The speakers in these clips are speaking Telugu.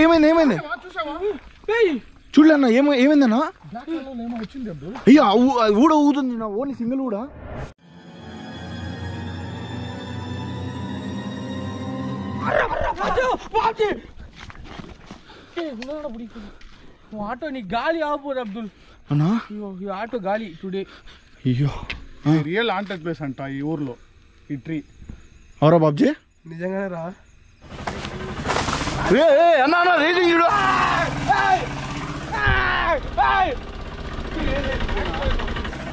ఏమైంది ఏమైంది చూడలేనా ఏమైందన్నా అయ్యా ఊడ ఊగుతుంది నా ఓన్లీ సింగిల్ కూడా ఆటో నీ గాలి ఆపోదు అబ్దుల్ అన్నా ఈ ఆటో గాలి టుడే అయ్యో రియల్ ఆంటెడ్ ప్లేస్ అంట ఈ ఊర్లో ఈ ట్రీ అవరా బాబ్జీ నిజంగానే రా అన్నా అన్నా రేసింగ్ చూడు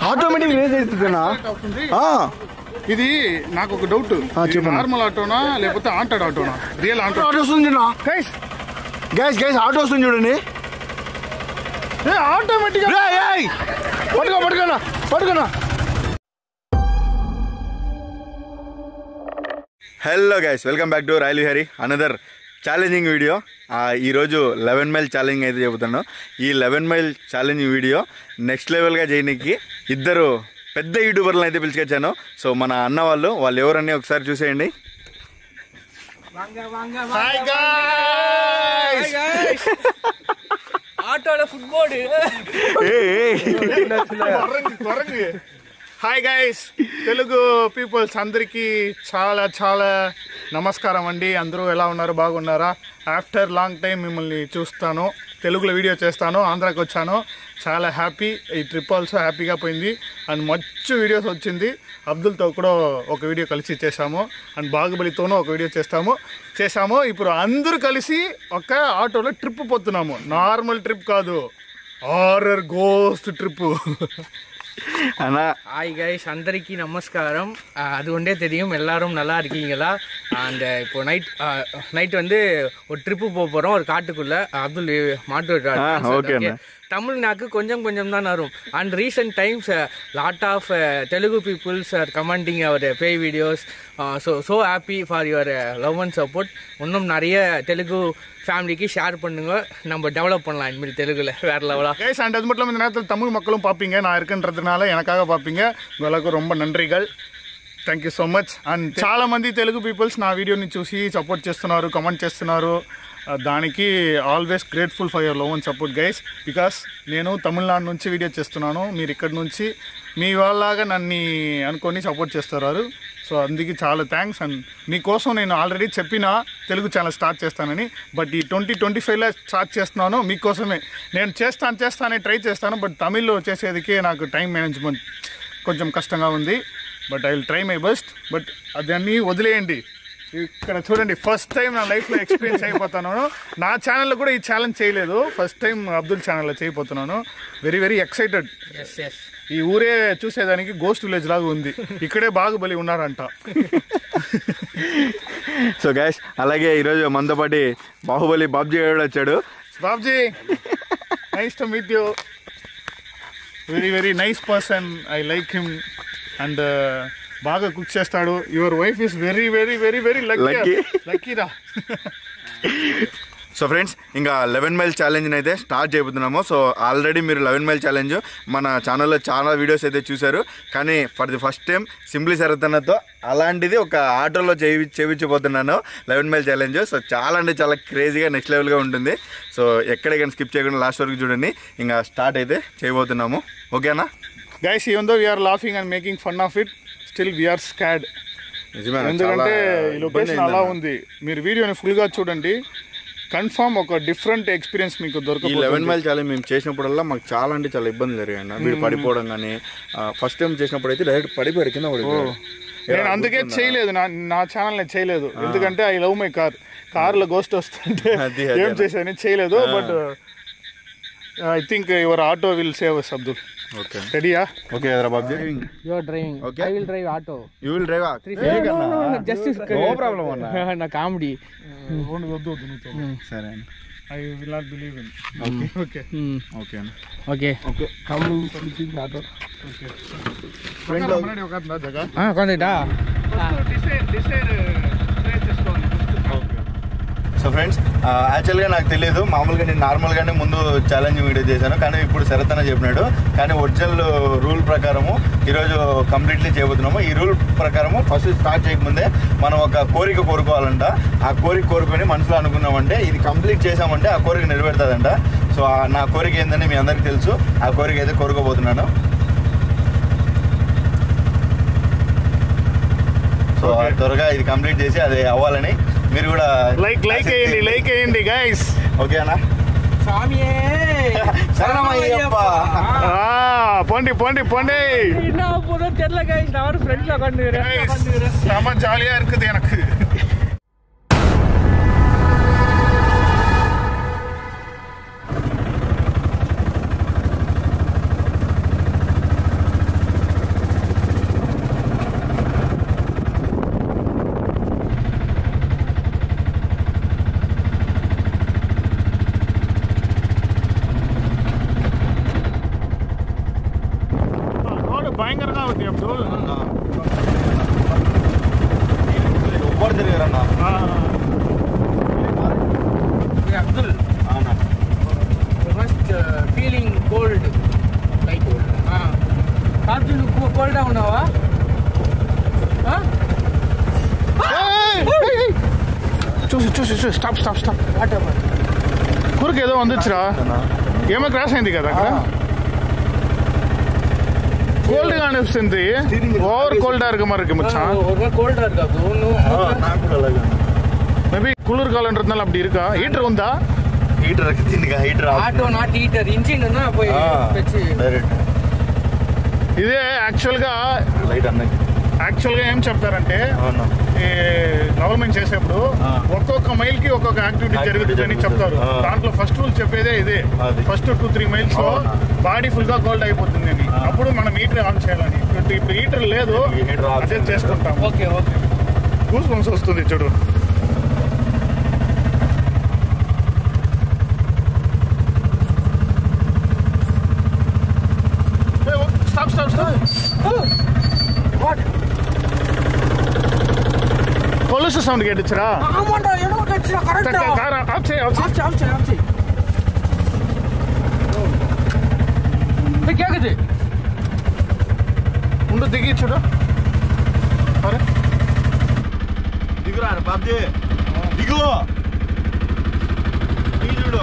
ఆటోమేటిక్ రేస్ అవుతుందేనా ఇది నాకు ఒక డౌట్ నార్మల్ ఆటోనా లేకపోతే ఆంటెడ్ ఆటోనా రియల్ ఆటో వస్తుంది గైస్ ఆటో వస్తుంది చూడండి ఆటోమేటిక్ పట్టుకోనా hello guys welcome back to royal Vihari another challenging video ఈరోజు 11 మైల్ ఛాలెంజ్ అయితే చెబుతున్నాను ఈ 11 మైల్ ఛాలెంజ్ వీడియో నెక్స్ట్ లెవెల్గా చేయడానికి ఇద్దరు పెద్ద యూట్యూబర్లను అయితే పిలుచుకొచ్చాను సో మన అన్న వాళ్ళు ఎవరన్నీ ఒకసారి చూసేయండి ఆటోలో football hi guys Telugu peoples అందరికీ చాలా చాలా నమస్కారం అండి. అందరూ ఎలా ఉన్నారు, బాగున్నారా? ఆఫ్టర్ లాంగ్ టైం మిమ్మల్ని చూస్తాను, తెలుగులో వీడియో చేస్తాను. ఆంధ్రాకి వచ్చాను, చాలా హ్యాపీ. ఈ ట్రిప్ ఆల్సో హ్యాపీగా పోయింది అండ్ మంచి వీడియోస్ వచ్చింది. అబ్దుల్తో కూడా ఒక వీడియో కలిసి చేశాము అండ్ బాహుబలితోనూ ఒక వీడియో చేశాము. ఇప్పుడు అందరూ కలిసి ఒక ఆటోలో ట్రిప్ పోతున్నాము. నార్మల్ ట్రిప్ కాదు, horror ghost trip. Hi guys, அந்தரிக்கு நமஸ்காரம். அது ஒன்றே தெரியும், எல்லாரும் நல்லா இருக்கீங்களா? அண்ட் இப்போ நைட் வந்து ஒரு ட்ரிப்பு போகிறோம் ஒரு காட்டுக்குள்ள. அப்துல் மாட்டு தமிழ்நாக்கு கொஞ்சம் தான் வரும். And recent times lot of Telugu peoples are commenting our pay videos. So happy for your love and support. இன்னும் நிறைய தெலுங்கு ஃபேமிலிக்கு ஷேர் பண்ணுங்க, நம்ம டெவலப் பண்ணலாம் இனிமேல் தெலுங்குல வேற லெவலா. கைஸ் அண்ட் அது மட்டும் இல்லாமல் இந்த நேரத்தில் தமிழ் மக்களும் பார்ப்பீங்க, நான் இருக்குன்றதுனால எனக்காக பார்ப்பீங்க. உங்களுக்கு ரொம்ப நன்றிகள், thank you so much. And చాలా మంది తెలుగు పీపుల్స్ నా వీడియోని చూసి సపోర్ట్ చేస్తున్నారు, కమెంట్ చేస్తున్నారు. దానికి always grateful for your love and support guys. Because నేను తమిళనాడు నుంచి వీడియో చేస్తున్నాను, మీరు ఇక్కడ నుంచి మీ వాళ్ళలాగా నన్ను అనుకొని సపోర్ట్ చేస్తున్నారు. సో అందుకే చాలా థ్యాంక్స్. అండ్ మీకోసం నేను ఆల్రెడీ చెప్పిన తెలుగు ఛానల్ స్టార్ట్ చేస్తానని, బట్ ఈ 2025లో స్టార్ట్ చేస్తున్నాను మీకోసమే. నేను చేస్తానే ట్రై చేస్తాను, బట్ తమిళ్లో చేసేదికే నాకు టైం మేనేజ్మెంట్ కొంచెం కష్టంగా ఉంది. But I will try my best. But అదన్నీ వదిలేయండి. ఇక్కడ చూడండి, ఫస్ట్ టైం నా లైఫ్లో ఎక్స్పీరియన్స్ అయిపోతాను. నా ఛానల్లో కూడా ఈ ఛాలెంజ్ చేయలేదు, ఫస్ట్ టైం అబ్దుల్ ఛానల్లో చేయబోతున్నాను. Very very excited. ఈ ఊరే చూసేదానికి గోస్ట్ విలేజ్ లాగా ఉంది, ఇక్కడే బాహుబలి ఉన్నారంట. సో గైస్, అలాగే ఈరోజు మనతో పాటు బాహుబలి బాబ్జీ కూడా వచ్చాడు. Babji, nice to meet you. Very very nice person, I like him. And బాగా కుక్ చేస్తాడు. Your wife is very very very very లక్కీరా. సో ఫ్రెండ్స్, ఇంకా 11 మైల్ ఛాలెంజ్ని అయితే స్టార్ట్ చేయబోతున్నాము. సో ఆల్రెడీ మీరు 11 మైల్ ఛాలెంజ్ మన ఛానల్లో చాలా వీడియోస్ అయితే చూశారు, కానీ for the first time simply సరతనతో అలాంటిది ఒక ఆటోలో చేయించబోతున్నాను 11 మైల్ ఛాలెంజ్. సో చాలా అంటే చాలా క్రేజీగా నెక్స్ట్ లెవెల్గా ఉంటుంది. సో ఎక్కడే కానీ స్కిప్ చేయకుండా లాస్ట్ వరకు చూడండి. ఇంకా స్టార్ట్ అయితే చేయబోతున్నాము, ఓకేనా guys? Even though we're laughing and making fun of it, still we're scared. ఎందుకంటే ఈ లొకేషన్ అలా ఉంది. మీరు వీడియోని ఫుల్గా చూడండి, కన్ఫర్మ్ ఒక డిఫరెంట్ ఎక్స్పీరియన్స్ మీకు దొరకదు. ఈ 11 మైల్ ఛాలెంజ్ మేము చేసినప్పుడల్లా మాకు చాలా అంటే చాలా ఇబ్బంది జరిగాయి. వీడు పడిపోవడం కానీ, ఫస్ట్ టైం చేసినప్పుడు అయితే డైరెక్ట్ పడిపోయారు కింద పడిపోయారు. నేను అందుకే చేయలేదు, నా ఛానల్ నేను చేయలేదు. ఎందుకంటే ఐ లవ్ మై కార్లో గోస్ట్ వస్తుంటే ఏం చేశాను, చేయలేదు. But I think your auto will save us Abdul. Okay, రెడీయా? Okay Babji, you are driving, I will drive auto. You will drive? Just no problem అన్న, నా కామెడీ. సరే. I will not believe in. Okay. Okay అన్న. ఓకే ಮನೆಗೆ ಹೋಗೋದ್ನಾ ಜಾಗ కొందటా సో ఫ్రెండ్స్ యాక్చువల్గా నాకు తెలియదు, మామూలుగా నేను నార్మల్గానే ముందు ఛాలెంజ్ వీడియో చేశాను, కానీ ఇప్పుడు శరత్ అన్న చెప్పినాడు. కానీ ఒరిజినల్ రూల్ ప్రకారము ఈరోజు కంప్లీట్లీ చేయబోతున్నాము. ఈ రూల్ ప్రకారము ఫస్ట్ స్టార్ట్ చేయకముందే మనం ఒక కోరిక కోరుకోవాలంట. ఆ కోరిక కోరుకొని మనసులో అనుకున్నామంటే ఇది కంప్లీట్ చేసామంటే ఆ కోరిక నెరవేరుతుందంట. సో నా కోరిక ఏంటని మీ అందరికీ తెలుసు. ఆ కోరిక అయితే కోరుకోబోతున్నాను. సో త్వరగా ఇది కంప్లీట్ చేసి అది అవ్వాలని మీరు కూడా లైక్ వేయండి గైస్. ఓకే అన్న. போண்டி தெரியல கைஸ் நான் ஃப்ரெண்ட்ல உட்கார்ந்துக்கிறேன். செம ஜாலியா இருக்குது எனக்கு. భయంకరంగా ఉంది అబ్దుల్. ఎవ్వరు తిరిగారన్నా Abdul must feeling cold like కాదు. నువ్వు కోల్డ్ ఉన్నావా? చూసి స్టాప్ కూరకి ఏదో వందొచ్చురా. ఏమో క్రాష్ అయింది కదా అక్కడ. கோல்டு அனுப்பிச்சு ஓவர் கோல்டா இருக்க மாதிரி இருக்கு மச்சான். கோல்டா இருக்கா? மேபி குளிர்காலன்றதுனால அப்படி இருக்கா? ஹீட்டர் ఉందా? Heater heater auto not heater engine పోయి ఇదే యాక్చువల్గా ఏం చెప్తారంటే గవర్నమెంట్ చేసేప్పుడు ఒక్కొక్క మైల్ కి ఒక్కొక్క యాక్టివిటీ జరుగుతుంది అని చెప్తారు. దాంట్లో ఫస్ట్ రూల్ చెప్పేదే ఇదే. ఫస్ట్ 2-3 మైల్స్ లో బాడీ ఫుల్ గా కోల్డ్ అయిపోతుంది అని. అప్పుడు మనం హీటర్ ఆన్ చేయాలని. ఇప్పుడు హీటర్ లేదు, అదే చేసుకుంటాం. ఓకే గూస్ బంప్స్ వస్తుంది చూడు. கொலுசு சவுண்ட் கேட்டுச்சுடா. ஆமாடா எனக்கு கேட்டுச்சுடா. கரெக்ட்டா கார் ஆஃப் செய். கேக்குது. ముందు దిగి చూడు. అరే దిగురా బాబ్జీ, దిగు చూడు.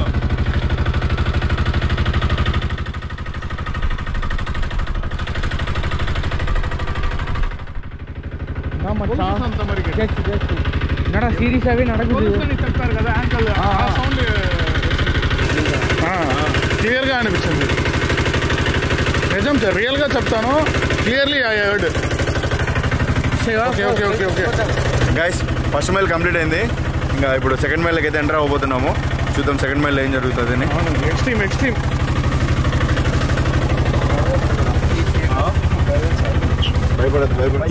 என்னடா சீரியஸாவே நடக்குது చెప్తారు కదా యాంకల్. ఆ సౌండ్ క్లియర్ గా అనిపించింది. నిజం సార్, రియల్ గా చెప్తాను. Clearly I heard. Okay guys, first mile complete అయింది. ఇంకా ఇప్పుడు సెకండ్ మైల్కి అయితే ఎంటర్ అవ్వబోతున్నాము. చూద్దాం సెకండ్ మైల్ ఏం జరుగుతుంది అని. ఎక్స్ట్రీమ్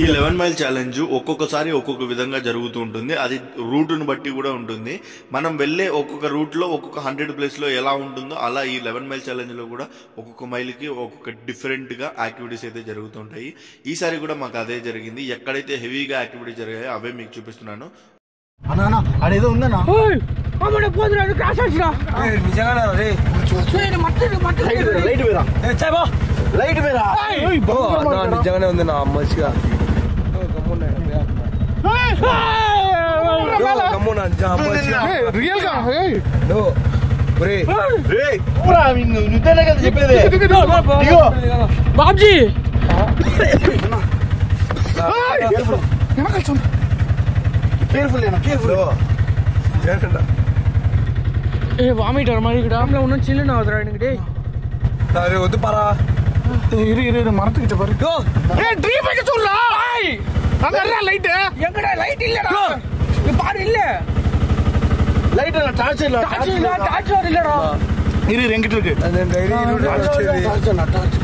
ఈ 11 మైల్ ఛాలెంజ్ ఒక్కొక్కసారి ఒక్కొక్క విధంగా జరుగుతూ ఉంటుంది. అది రూట్ను బట్టి కూడా ఉంటుంది. మనం వెళ్ళే ఒక్కొక్క రూట్లో ఒక్కొక్క 100 ప్లేస్లో ఎలా ఉంటుందో అలా ఈ 11 మైల్ ఛాలెంజ్లో కూడా ఒక్కొక్క మైల్కి ఒక్కొక్క డిఫరెంట్గా యాక్టివిటీస్ అయితే జరుగుతుంటాయి. ఈసారి కూడా మాకు అదే జరిగింది. ఎక్కడైతే హెవీగా యాక్టివిటీ జరిగాయో అవే మీకు చూపిస్తున్నాను. అదేదో ఉందన్నా. నిజంగానే ఉంది నా మంచిగా. రియల్ గా చెప్పేది బాబ్జీ ఏ వామిటర్ మరి డామ్లో ఉన్న చిల్లు నవ్వుతురా ఇంకటి. సరే వద్దు పరా. இரு மரத்துக்கிட்ட பாரு. ட்ரீ பைக்க சொல்றா. அங்க இருடா லைட். எங்கடா லைட் இல்லடா. இங்க பாரு இல்ல. லைட் இல்ல, டார்ச் இல்ல. டார்ச் இல்லடா. இரு எங்கிட்ட இருக்கு. నేను డైరీ టార్చ్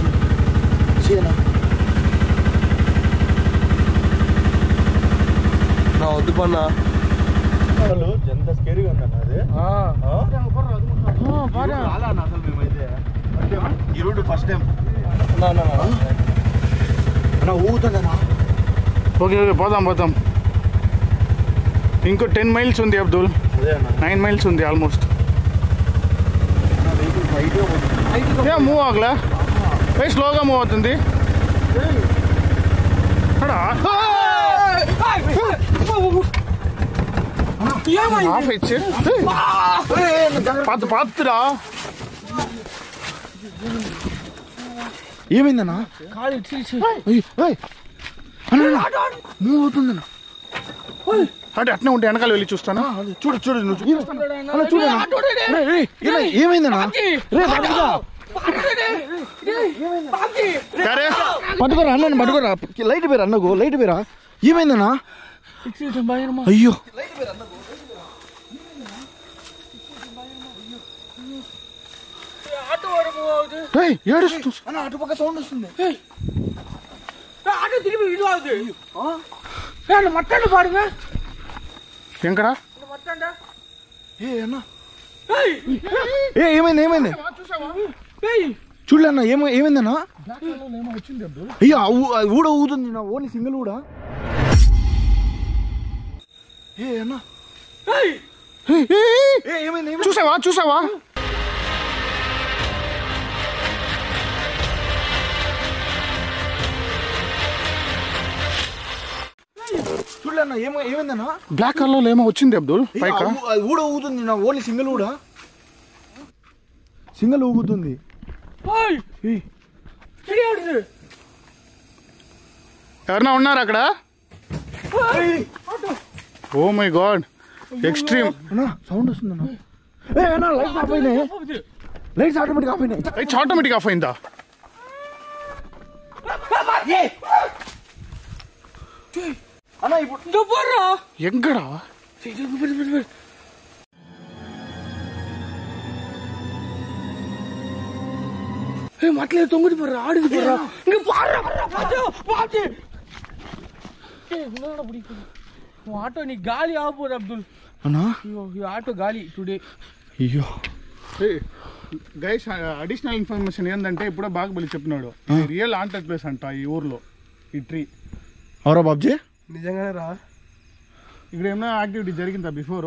సీనా నా వద్దు పన్నా. ఎంత స్కేరీగా ఉందన్న అది. ఈ రూట్ ఫస్ట్ టైం ఊగుతుందన్నా. ఓకే ఓకే పోదాం. ఇంకో 10 మైల్స్ ఉంది అబ్దుల్. 9 మైల్స్ ఉంది ఆల్మోస్ట్. మూవ్ ಆಗಲಾ స్లోగా మూవ్ అవుతుంది. పాత్రా ఏమైందన్నా? మూవ్ అవుతుందన్నా. అంటే అట్నే ఉంటే వెనకాల వెళ్ళి చూస్తాను. చూడు ఏమైందన్నా? పట్టుకోరా అన్న, పట్టుకోరా. లైట్ పేరా అన్నకు, లైట్ పేరా. ఏమైందన్నా? అయ్యో ఏడుస్తూ అటుపక్క సౌండ్ వస్తుంది. ఎంకడా ఏమైంది చూడలే అన్న. ఏమైందన్నా? అయ్యో ఊడ ఊగుతుంది నా ఓన్లీ సింగిల్ కూడా. అన్నా చూసావా చూడలే అన్న. ఏమైందన్నా? బ్లాక్ కలర్ లో ఏమో వచ్చింది అబ్దుల్ పైక. ఊడ ఊగుతుంది నా ఓన్లీ సింగిల్ కూడా. సింగిల్ ఊగుతుంది. ఎవరన్నా ఉన్నారు అక్కడ? Oh my god, extreme sound వస్తుందన్నా. లైట్స్ ఆఫ్ అయినాయి. లైట్స్ ఆటోమేటిక్ ఆఫ్ అయినాయి. లైట్స్ ఆటోమేటిక్ ఆఫ్ అయిందా? అన్నా ఇప్పుడు ఎక్కడా? మట్లే తొంగిది పోర్రా, ఆడిది పోర్రా. ఆటో నీ గాలి ఆగిపోదు అబ్దుల్ అన్నా. ఈ ఆటో గాలి టుడే. అయ్యో గైస్, అడిషనల్ ఇన్ఫర్మేషన్ ఏంటంటే ఇప్పుడే బాగుబలి చెప్పినాడు, రియల్ ఆంటెడ్ ప్లేస్ అంట ఈ ఊర్లో ఈ ట్రీ. అవరా బాబ్జీ? నిజంగానే రా. ఇక్కడ ఏమైనా యాక్టివిటీ జరిగిందా బిఫోర్?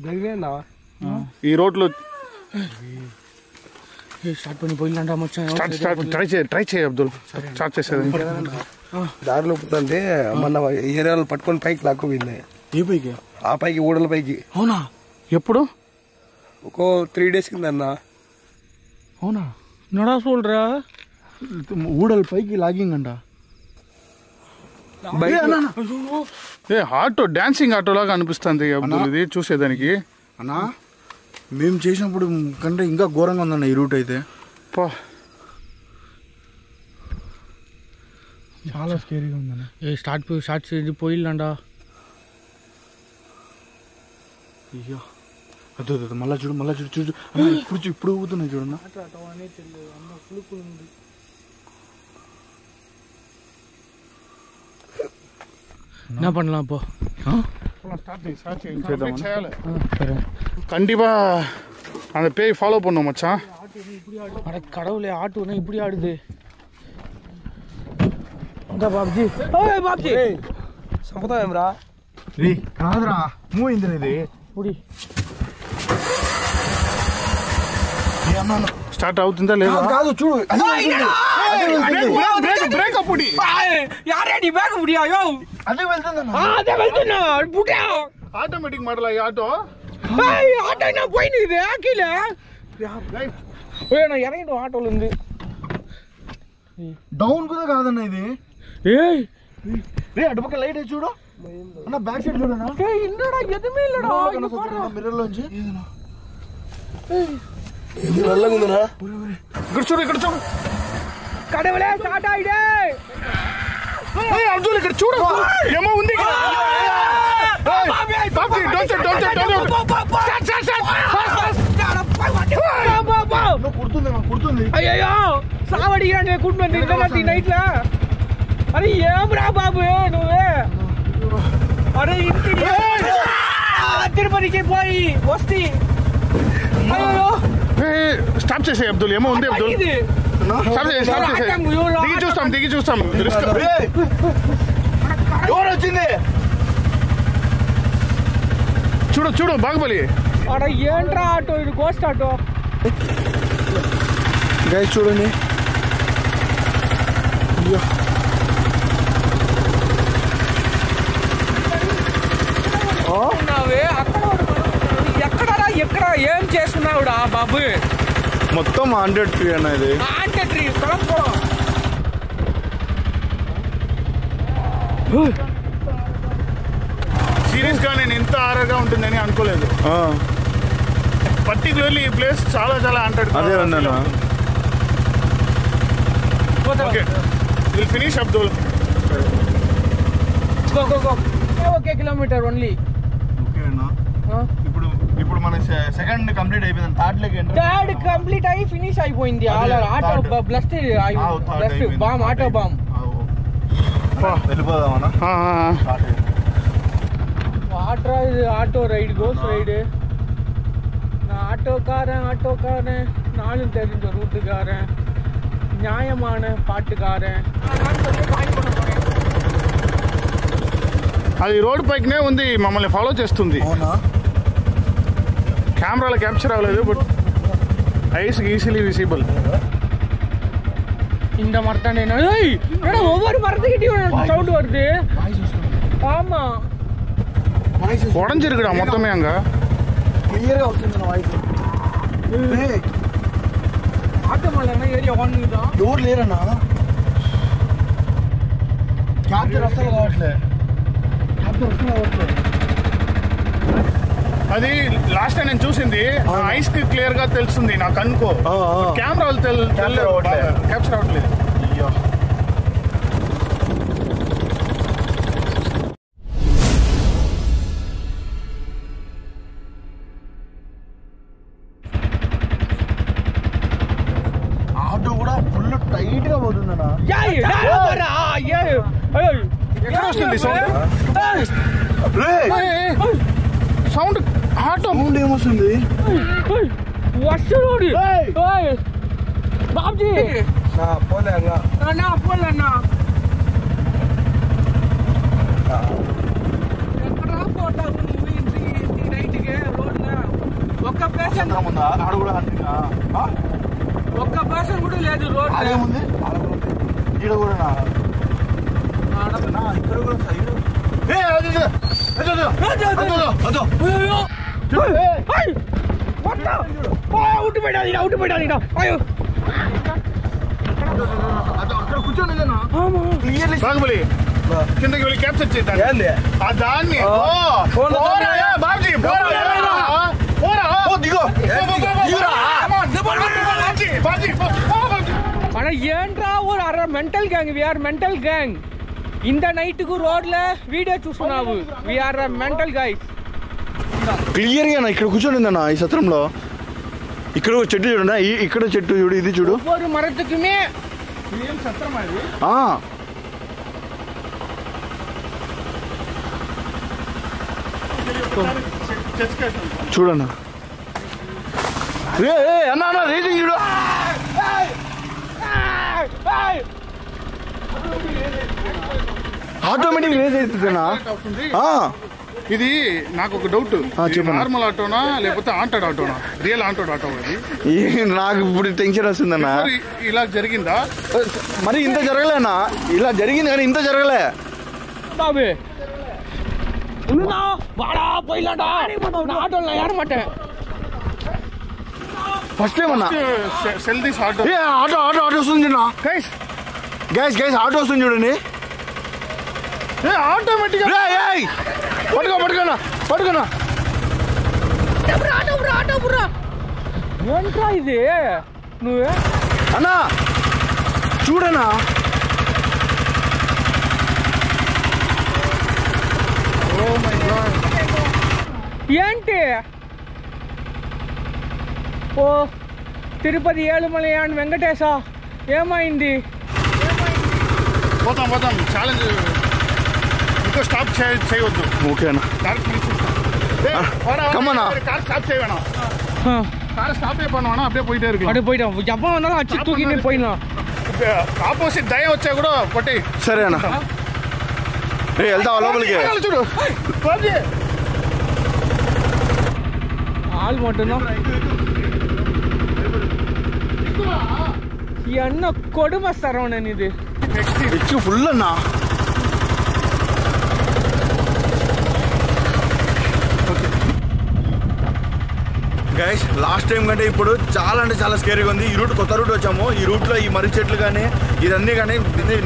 జరిగినా ఈ రోడ్లో స్టార్ట్ పని పోయిందంట మొత్తం. ట్రై చేయ అబ్దుల్. స్టార్ట్ చేసేది దారిలో పుట్టింటే మన ఏరియాలో పట్టుకొని పైకి లాక్కుపోయింది. ఏ పైకి? ఆ పైకి ఊడల పైకి. అవునా? ఎప్పుడు? ఒక 3 days కింద అన్న. అవునా? నడా సోల్రా ఊడల పైకి లాగింగ్ అంట. ఆటో డాన్సింగ్ ఆటో లాగా అనిపిస్తుంది అబ్దుల్ ఇది చూసేదానికి. అన్నా మేము చేసినప్పుడు కంటే ఇంకా ఘోరంగా ఉందన్న ఈ రూట్ అయితే. చాలా స్కేరీగా ఉందన్న. స్టార్ట్ చేసి పోయిల్లంట. అయ్యో అదే మళ్ళా చూడు ఇప్పుడు ఊగుతున్నాయి చూడన్నా. என்ன பண்ணலாம் அப்போ? கண்டிப்பா அந்த பேய் ஃபாலோ பண்ணும் மச்சான். அட கடவுளே, ஆட்டோனா இப்படி ஆடுது. இந்த பாப்ஜி, ஓய் பாப்ஜி సంపదాయం రా. రే కాదురా, మూవ్ అయిందిరా ఇది. పుడి స్టార్ట్ అవుతుందా లేదా? కాదు చూడు. బ్రేక్ అప్పుడు యారేడి బ్యాక్ పుడియా యో. అదే వెళ్తుందన్న. అదే వెళ్తున్నా పుడియా. ఆటోమేటిక్ మోడల్ ఈ ఆటో. ఏయ్ ఆటో నా పోయినది ఆకిలే. ఓయ్ నా ఎరైండు ఆటోలు ఉంది. డౌన్ కూడా కాదన్న ఇది. ఏయ్ రే అటుపక్క లైట్ చూడు అన్న. బ్యాక్ సైడ్ చూడన్నా. ఏయ్ ఇన్నడా ఎదమే ఇల్లడా మిర్రర్ లోంచి. ఇది నల్లగా ఉందనా? ఇక్కడ చూడు கடவுளே ஸ்டார்ட் ஆயிடு. ఏయ్ అర్జున్ ఇక్కడ చూడు, ఏమో ఉంది. కుడుతుంది. అయ్యో సావడిగానే కూర్చుని ఇంటి నైట్ లా. అరే ఏమ్రా బాబు నువ్వే. అరే ఇంటి తిరుపతికి పోయి వస్తే స్టాప్ చేసే అబ్దుల్, ఏమో ఉంది అబ్దుల్. స్టాప్ చేసే దిగి చూస్తాం. ఎవరు వచ్చింది చూడు బాగుబలి. ఏంట్రా ఆటో, ఇది గోస్ట్ ఆటో. గైస్ చూడండి, ఎక్కడ ఏం చేస్తున్నావుడా బాబు? మొత్తం 100 ట్రీ అన్న ఇది. సీరియస్ గా నేను ఇంత ఆరగా ఉంటుందని అనుకోలేదు. పర్టికులర్లీ ఈ ప్లేస్ చాలా హాంటెడ్. అదే ఉందన్న. Okay, will finish Abdul. Okay, kilometre only. Okay అన్న, ఇప్పుడు మన సెకండ్ కంప్లీట్ అయిపోయింది. థర్డ్ కంప్లీట్ అయ్యి ఫినిష్ అయిపోయింది. ఆటో బ్లస్ట్ బామ్, ఆటో బామ్. వెళ్ళిపోదామన్నా. ஆட்டோ ரைடு, கோஸ் ரைடு. நான் ஆட்டோக்காரன், நானும் தெரிஞ்ச ரூட்டுக்காரன், நியாயமான பாட்டுக்காரன். అది రోడ్ పైకినే ఉంది, మమ్మల్ని ఫాలో చేస్తుంది. కెమెరాలో క్యాప్చర్ అవ్వలేదు, బట్ ఐస్ ఈజీలీ విజిబుల్. இந்த மரத்தானே ஒவ்வொரு மரத்துக்கிட்டையும் சவுண்ட் வருது. ஆமா, ఉడంజిరుగుడా మొత్తమే అంగా క్లియర్గా వస్తుంది నా వాయిస్. ఆటో మళ్ళీ ఏరియా 1 தான். ఎవరు లేరన్నా, క్యాప్చర్ అసలు కావట్లే. అది లాస్ట్ టైం నేను చూసింది, ఐస్ కి క్లియర్ గా తెలుస్తుంది నాకు అనుకో. కెమెరాలు క్యాప్చర్ అవ్వట్లేదు. ఆటో కూడా ఫుల్ టైట్ గా పోతుందన్నా. ఎక్కడ వస్తుంది సౌండ్? ఆటో సౌండ్ ఏమొస్తుంది? వస్తున్నాడు బాబ్జీ. పోలే అన్నా, పోలన్నా. ఎక్కడ పోతావు నువ్వు ఇంటి నైట్కి రోడ్లో? ఒక్క పేషెంట్ కూడా లేదు రోడ్. అదేముంది ఈడ కూడా ఇక్కడ కూడా సైడ్ బాగుబలి కిందకి వెళ్ళి క్యాప్చర్ చేద్దాం దాన్ని. ஆனா ஏன்டா ஒரு அரை mental gang, we are mental gang. இந்த నైట్కు రోడ్ల వీడియో చూస్తున్నావు, we are mental guys. Clear గా ఇక్కడ కూర్చొనిందన్న ఈ సత్రంలో. ఇక్కడ చెట్టు చూడండి, ఇక్కడ చెట్టు చూడు, ఇది చూడు. ఒవ్వొరు మరతుకుమే సత్రం అది. చూడన్నా అన్న రేసింగ్ చూడు. ఆటోమేటిక్ రేస్ అవుతుందన్నా. ఇది నాకు ఒక డౌట్, నార్మల్ ఆటోనా లేకపోతే ఆంటెడ్ ఆటోనా? రియల్ ఆంటెడ్ ఆటో అది. నాకు ఇప్పుడు టెన్షన్ వస్తుందన్నా. ఇలా జరిగిందా? మరి ఇంత జరగలేనా? ఇలా జరిగింది కానీ ఇంత జరగలే బాబు. వాడా పోయిలాడా ఆటోలో ఏడమంటే ఫస్ట్ టైం అన్నా. Cell this auto. Auto auto auto వస్తుంది చూడ గైస్, గైస్ ఆటో వస్తుంది చూడండి. ఆటోమేటిక్ పట్టుకోనా ఏంట్రా ఇది? నువ్వే అన్నా చూడనా. ఏంటి? ఓ తిరుపతి ఏలుమలయాన్ వెంకటేశ, ఏమైంది? పోతాం ఛాలెంజ్ ఇంకో స్టాప్ చేయవద్దు. ఓకేనా స్టాప్ చేయవేనా? காரை ஸ்டாப்பே பண்ணுவானா அப்படியே போயிட்டே இருக்கலாம். அப்படியே போயிட்டோம். ஜப்பா வந்தாலும் அடிச்சு தூக்கிட்டு போயிடலாம். ఆపోజిట్ దయ వచ్చా కూడా కొట్టి. సరే అన్న వెళ్తావా లోపలికి? చూడు ஆள் மட்டும்தான். என்ன கொடுமை சரவணன் இது. ఫుల్ అన్నా. గైస్ లాస్ట్ టైం కంటే ఇప్పుడు చాలా అంటే చాలా స్కేరీగా ఉంది. ఈ రూట్ కొత్త రూట్ వచ్చాము. ఈ రూట్లో ఈ మర్రి చెట్లు కానీ ఇదన్నీ కానీ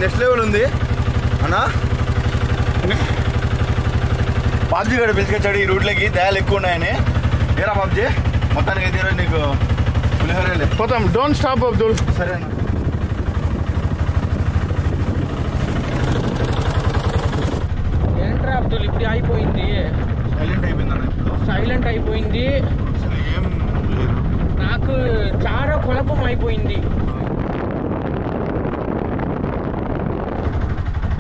నెక్స్ట్ లెవెల్ ఉంది అన్నా. బాబ్జీ గడ పిలుచుకొచ్చాడు ఈ రూట్లోకి, దయాలు ఎక్కువ ఉన్నాయని. ఏరా బాబ్జీ మొత్తానికి అయితే నీకు పులిహోరే పోతాం. Don't stop Abdul. సరే అన్న. ఏంట్రా అబ్దుల్ ఇప్పుడు అయిపోయింది? సైలెంట్ అయిపోయింది అన్న. ఇప్పుడు సైలెంట్ అయిపోయింది. ఏం లేదు, నాకు చాలా కులపం అయిపోయింది.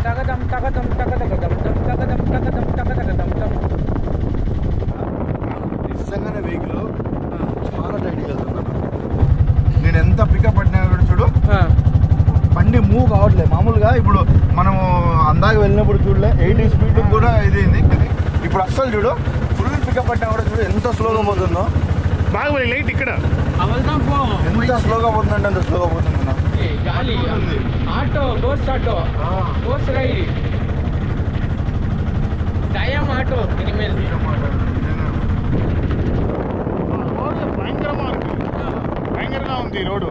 తగదం తగదం తగదగదం తగదం తగదం తగదగదం తగ. నిజంగానే వెహికల్ చాలా టైట్గా వెళ్తున్నాను. నేను ఎంత పికప్ పట్టినా కూడా చూడు బండి మూవ్ కావట్లేదు. మామూలుగా ఇప్పుడు మనము అందాక వెళ్ళినప్పుడు చూడలే 80 స్పీడ్ కూడా ఇదేంది. ఇప్పుడు అస్సలు చూడు ఫుల్ పికప్ పట్టినా కూడా చూడు ఎంత స్లోగా పోతుందో. బాగుంది లైట్ ఇక్కడ. అవల్దాం పో. ఎంత స్లోగా పోతుందంటే అంత స్లోగా పోతుంది. గాలి auto goes auto goes ride దయం ఆటో ఇనిమేల్ రోడ్డు భయంకరంగా ఉంది రోడ్డు.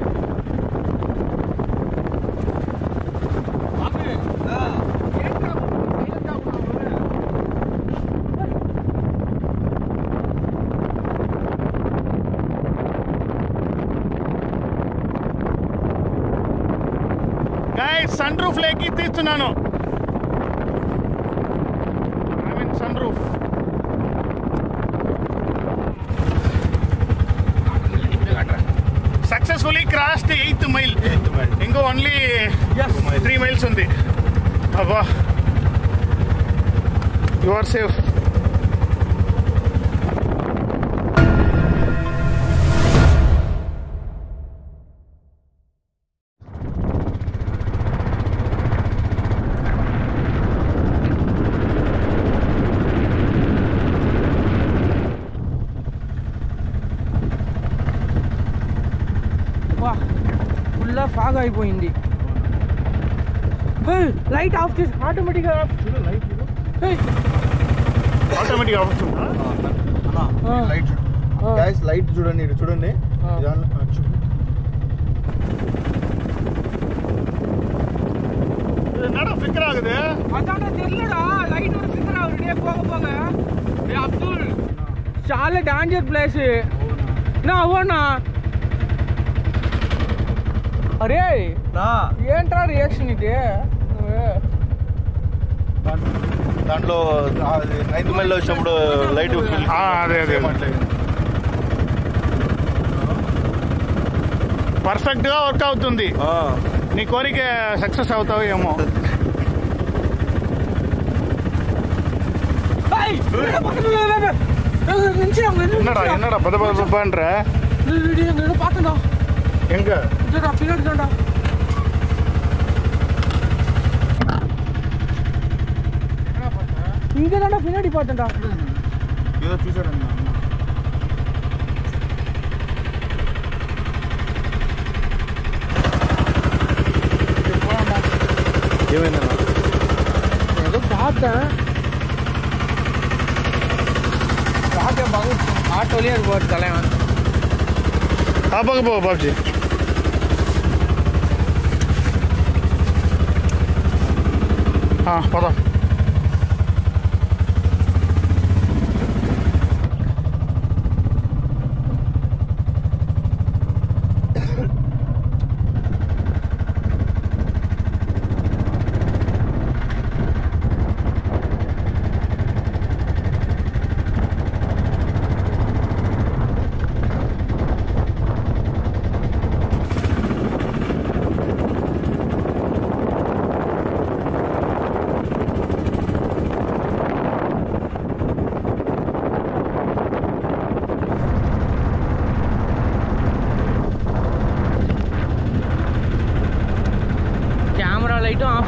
సన్ రూఫ్ లేకి తీస్తున్నాను. Sunroof successfully crossed 8th mile. ఇంకో ఓన్లీ 3 మైల్స్ ఉంది. అబ్బా you are safe. Full fog అయిపోయింది. లైట్ ఆఫ్ చేసి ఆటోమేటిక్గా ఆటోమేటిక్ అవుతుందా? లైట్ గైస్ లైట్ చూడండి, ఇటు చూడండి. என்னடா ஃபிக்கர் ஆகுது? அதான்டா தெரியலடா, லைட் ஒரு ஃபிக்கர் ஆகுது போக போக. ஏ அப்துல் చాలా డేంజర్ ప్లేస్ నా అవునా. అరే ఏంట్రా రియాక్షన్ ఇది? దాంట్లో 9th మైల్లో వచ్చినప్పుడు లైట్ అదే అదే పర్ఫెక్ట్ గా వర్క్ అవుతుంది. నీ కోరిక సక్సెస్ అవుతావు ఏమో. என்னடா என்னடா பத பதன்ற பார்த்தா எங்க பின்னாடி தான்டா. இங்க தான்டா பின்னாடி பார்த்தேன்டா. ఏదో చూసాడన్నా. ఏమైందన్నా? ఏదో பார்த்தேன். ராஜா பாபு ஆட்டோலயே இருப்பார் தலைவன். ஆப்பாங்க போ பாப்ஜி. போதும்.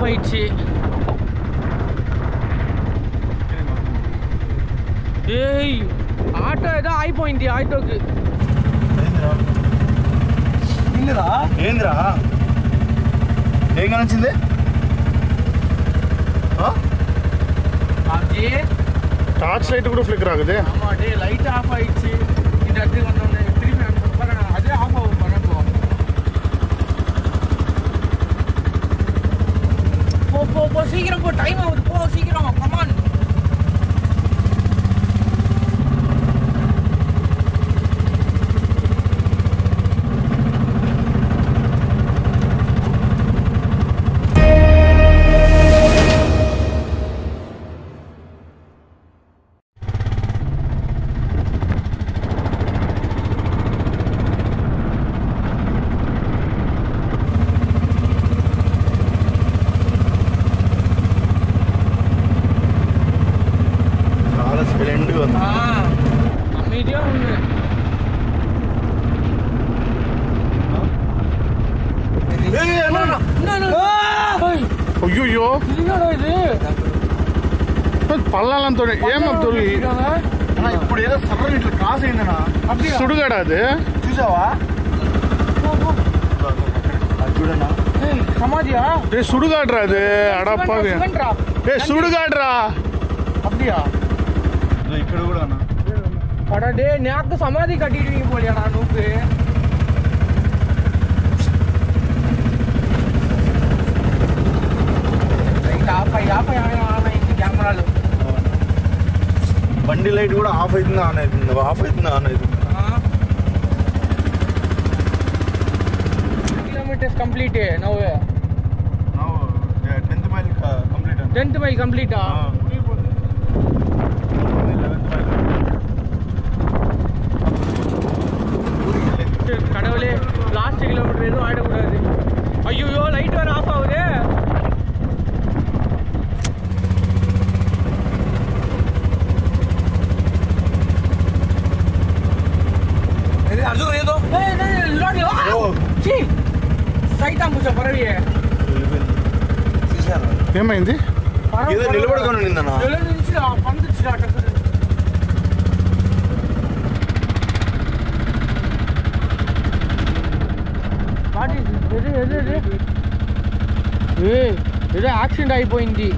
ஆயிடுச்சு. ஏய் ஆட்டோ ஏதோ ஆயிப்போயிடுச்சு. ஆட்டோக்கு ఏందిరా ఏం కనిపించింది? டார்ச் லைட் கூட ஃபிளிக்கர் ஆகுது. ஆமா டே லைட் ஆஃப் ஆயிடுச்சு. இந்த இடத்துக்கு வந்தோடனே திரும்பி அதே ஆஃப் ஆகும் பண்ணப்போ. போ சீக்கிரம் போ, டைம் ஆகுது. போ சீக்கிரம், கமான். அமைதியா ஒண்ணு. అయ్యో పల్లాలని తోడి ఏమో తోడి ఇప్పుడు ఏదో సర్ర ఇట్లా క్రాస్ అయిందనా? సుడుగాడా అది చూసావా? చూడన్నా సమాధియా? ఏ సుడుగాడ్రా అది అడప్పావి. ఏ సుడుగాడ్రా. அப்படியா? ఇక్కడ కూడా அடா டே நேக்கு சமாதி கட்டிடுவீங்க போலியாடா நூக்கு. కెమెరాలు బండి లైట్ కూడా ఆఫ్ అవుతుంది ఆన్ అవుతుంది, ఆఫ్ అవుతుంది ఆన్ అవుతుంది. Kilometres complete now 10th mile complete. 10th mile కంప్లీటా? கடவுளே லாஸ்ட் கிலோமீட்டர் எதுவும் ஆயிடக்கூடாது. ஐயோ லைட் வேற ஆஃப் ஆகுது. ఏమైంది? నిలబడుకొని నిందన్నా ఏదో యాక్సిడెంట్ అయిపోయింది.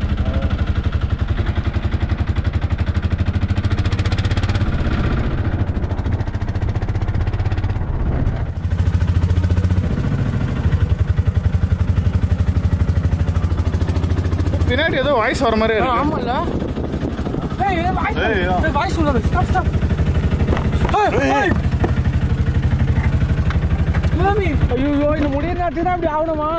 பின்னாடி ஏதோ வாய்ஸ் வர மாதிரி இருக்கு. ஆமால வாய்ஸ் உள்ளது. Stop stop. ஐயோ இந்த முடிய நேரத்துக்கு தான் அப்படி ஆகணுமா?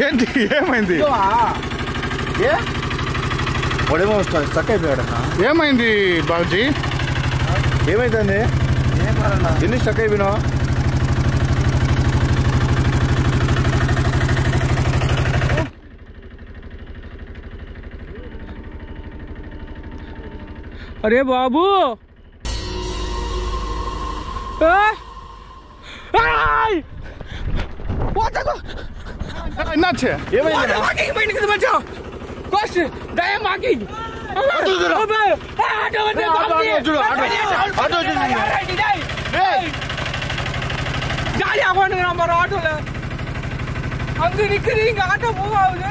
ఏంటి ఏమైంది? వాడేమో స్టక్ అయిపోయాడన్నా. ఏమైంది బాబుజీ? ఏమైందండి? ఎన్ని స్టక్ అయిపోయినావా? అరే బాబు என்னாச்சு? ஜாலியா பண்ணுங்க நம்ம ஆட்டோல. அங்க நிக்கிறீங்க, ஆட்டோ மூவ் ஆகுது.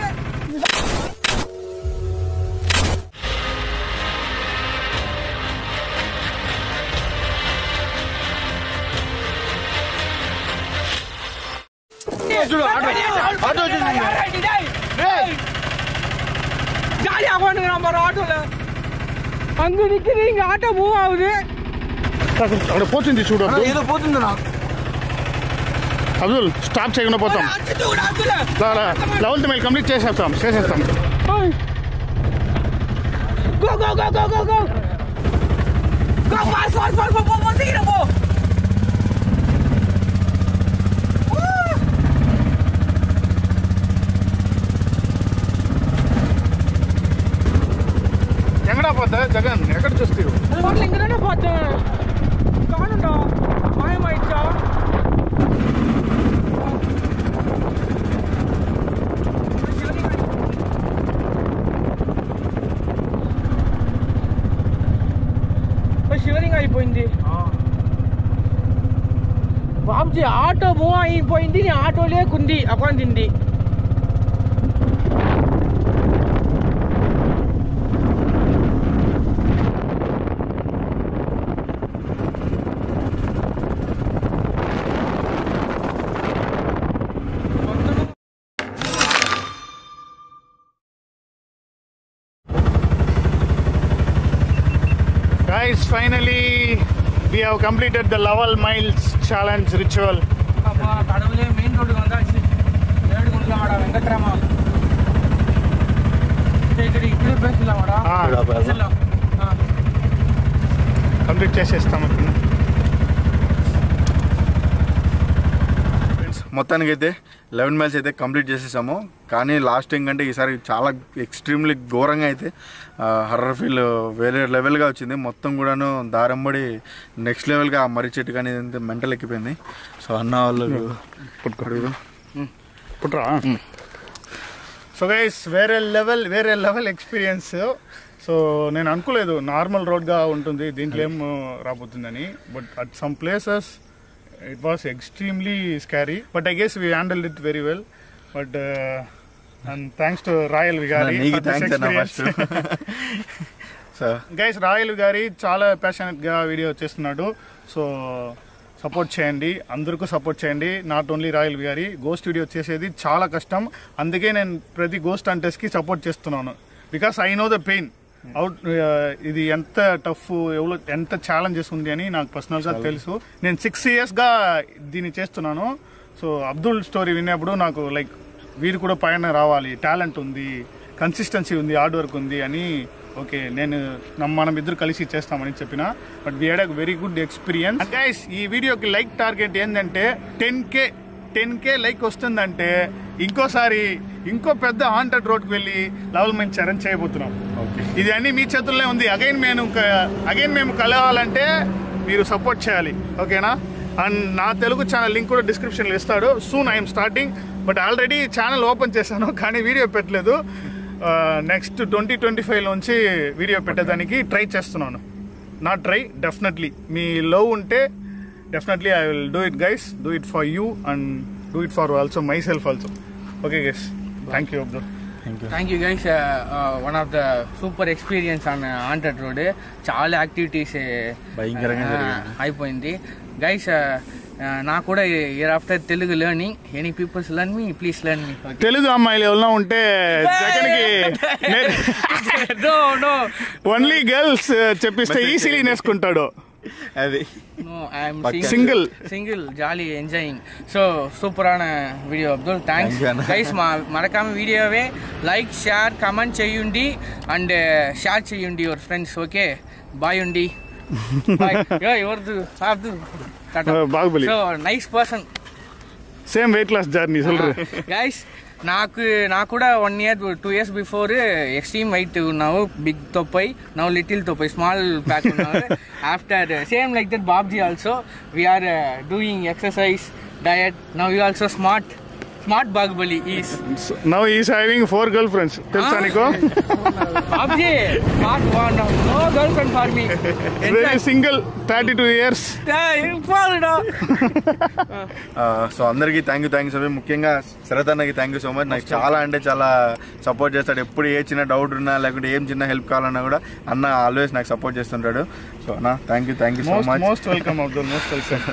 ஜாலியா பண்ணுங்க நம்ம ஆட்டோல. அங்க நிக்கிறீங்க, ஆட்டோ மூவ் ஆகுது. అక్కడ పోతుంది చూడు. ఏదో పోతుందన్నా. అబ్దుల్ స్టాప్ చేయకుండా పోతాం. 11th మైల్ కంప్లీట్ చేసేస్తాం. Go, go, go, go, go, go! Go, fast, fast, fast, fast, fast, sige na po! ఎక్కడ పోతా జగన్, ఎక్కడ చూస్తారు? ఇంకనే పోతా కానుండో మాయమైచ్చా షివరింగ్ అయిపోయింది బాబుజీ. ఆటో మూవ్ అయిపోయింది, నీ ఆటోలే కుంది అవ్వంది. Guys, finally we have completed the 11 miles challenge ritual. కడవలే main road వందాల్సి ఏడుగుంట్ల వాడ వెంకట్రామ ఇక్కడ ఇప్పుడు బస్సులా వాడ కంప్లీట్ చేసేస్తాం. మొత్తానికి అయితే 11 మైల్స్ అయితే కంప్లీట్ చేసేసాము. కానీ లాస్ట్ టైం కంటే ఈసారి చాలా ఎక్స్ట్రీమ్లీ ఘోరంగా అయితే హర్రర్ ఫీల్ వేరే లెవెల్గా వచ్చింది. మొత్తం కూడాను దారంబడి నెక్స్ట్ లెవెల్గా ఆ మర్రి చెట్టు కానీ ఇదంతా మెంటల్ ఎక్కిపోయింది. సో అన్న వాళ్ళు పుట్రా. సో గైస్ వేరే లెవెల్ ఎక్స్పీరియన్స్. సో నేను అనుకోలేదు నార్మల్ రోడ్గా ఉంటుంది, దీంట్లో ఏం రాబోతుందని. But at some places it was extremely scary, but I guess we handled it very well. But and thanks to Royal Vigari for this experience. So guys, Royal Vigari చాలా ప్యాషనెట్ గా వీడియో చేస్తున్నాడు. సో సపోర్ట్ చేయండి, అందరికీ సపోర్ట్ చేయండి. Not only royal Vigari. Ghost video చేసేది చాలా కష్టం, అందుకే నేను ప్రతి గోస్ట్ హంటర్స్ కి సపోర్ట్ చేస్తున్నాను. Because I know the pain out. ఇది ఎంత టఫ్, ఎంత ఛాలెంజెస్ ఉంది అని నాకు పర్సనల్గా తెలుసు. నేను 6 yearsగా దీన్ని చేస్తున్నాను. సో అబ్దుల్ స్టోరీ విన్నప్పుడు నాకు లైక్ వీరు కూడా పైన రావాలి, టాలెంట్ ఉంది, కన్సిస్టెన్సీ ఉంది, హార్డ్ వర్క్ ఉంది అని. ఓకే, మనం ఇద్దరు కలిసి చేస్తామని చెప్పిన. But we had a very good experience. Guys, ఈ వీడియోకి లైక్ టార్గెట్ ఏంటంటే 10K లైక్ వస్తుందంటే ఇంకోసారి ఇంకో పెద్ద హాంటెడ్ రోడ్కి వెళ్ళి లెవెల్ మేము చరణ్ చేయబోతున్నాం. ఇది అన్ని మీ చేతుల్లోనే ఉంది. అగైన్ మేము కలవాలంటే మీరు సపోర్ట్ చేయాలి, ఓకేనా? అండ్ నా తెలుగు ఛానల్ లింక్ కూడా డిస్క్రిప్షన్లో ఇస్తాడు. Soon I'm starting, but already channel open చేశాను కానీ వీడియో పెట్టలేదు. నెక్స్ట్ 2025 నుంచి వీడియో పెట్టడానికి ట్రై చేస్తున్నాను. డెఫినెట్లీ మీ లవ్ ఉంటే definitely I will do it, guys. Do it for you and do it for also myself also. Okay guys, thank you Abdul. Thank you guys. One of the super experience on haunted road. చాలా యాక్టివిటీస్ భయంకరంగా అయిపోయింది గైస్. నాకు కూడా year after Telugu learning. Any peoples learn me, please learn me. Telugu అమ్మాయిలు ఎవరైనా ఉంటే జగన్కి ఓన్లీ గర్ల్స్ చెప్పిస్తే ఈజీలీ నేర్చుకుంటాడు. అది single jolly enjoying. So super ఆన వీడియో అబ్దుల్. Thanks guys. మరొక వీడియోవే లైక్, షేర్, కమెంట్ చేయండి అండ్ షేర్ చేయండి యువర్ ఫ్రెండ్స్. ఓకే, బాయ్ అండి. ఎవరు Abdul Baahubali. So nice person, same weight loss journey guys. నాకు కూడా 1 year 2 years before extreme weight ఉన్నావు, బిగ్ తొప్పై. నౌ లిటిల్ తొప్పై, స్మాల్ ప్యాక్ ఉన్నావు. After same like that Babji also we are doing exercise, diet. Now you also smart Bahubali is. Now he is having 4 girlfriends. తెలుసా నీకు? Babji smart one, no girlfriend for me. Very single, 32 years. So అందరికీ థ్యాంక్ యూ సో మచ్. ముఖ్యంగా శరత్ అన్నకి థ్యాంక్ యూ సో మచ్. నాకు చాలా అంటే చాలా సపోర్ట్ చేస్తాడు. ఎప్పుడు ఏ చిన్న డౌట్ ఉన్నా లేకుంటే ఏం చిన్న హెల్ప్ కావాలన్నా కూడా అన్న ఆల్వేస్ నాకు సపోర్ట్ చేస్తుంటాడు. సో అన్న thank you so much. Most welcome Abdul, most welcome.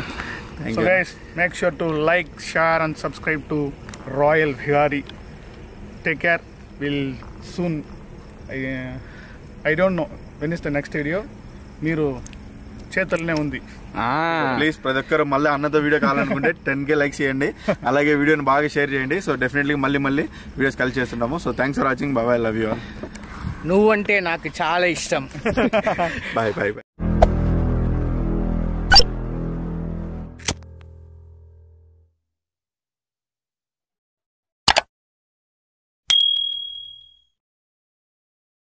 So guys, make sure to like, share and subscribe to Royal Vigari. Take care. We'll soon, I don't know when is the next video. మీరు చేతుల్లోనే ఉంది. ప్లీజ్ ప్రతి ఒక్కరు మళ్ళీ అన్నతో వీడియో కావాలనుకుంటే 10K లైక్స్ చేయండి, అలాగే వీడియోని బాగా షేర్ చేయండి. సో డెఫినెట్లీ మళ్ళీ వీడియోస్ కలిసి చేస్తున్నాము. So thanks for watching. Bye, love you all. నువ్వంటే నాకు చాలా ఇష్టం. బాయ్.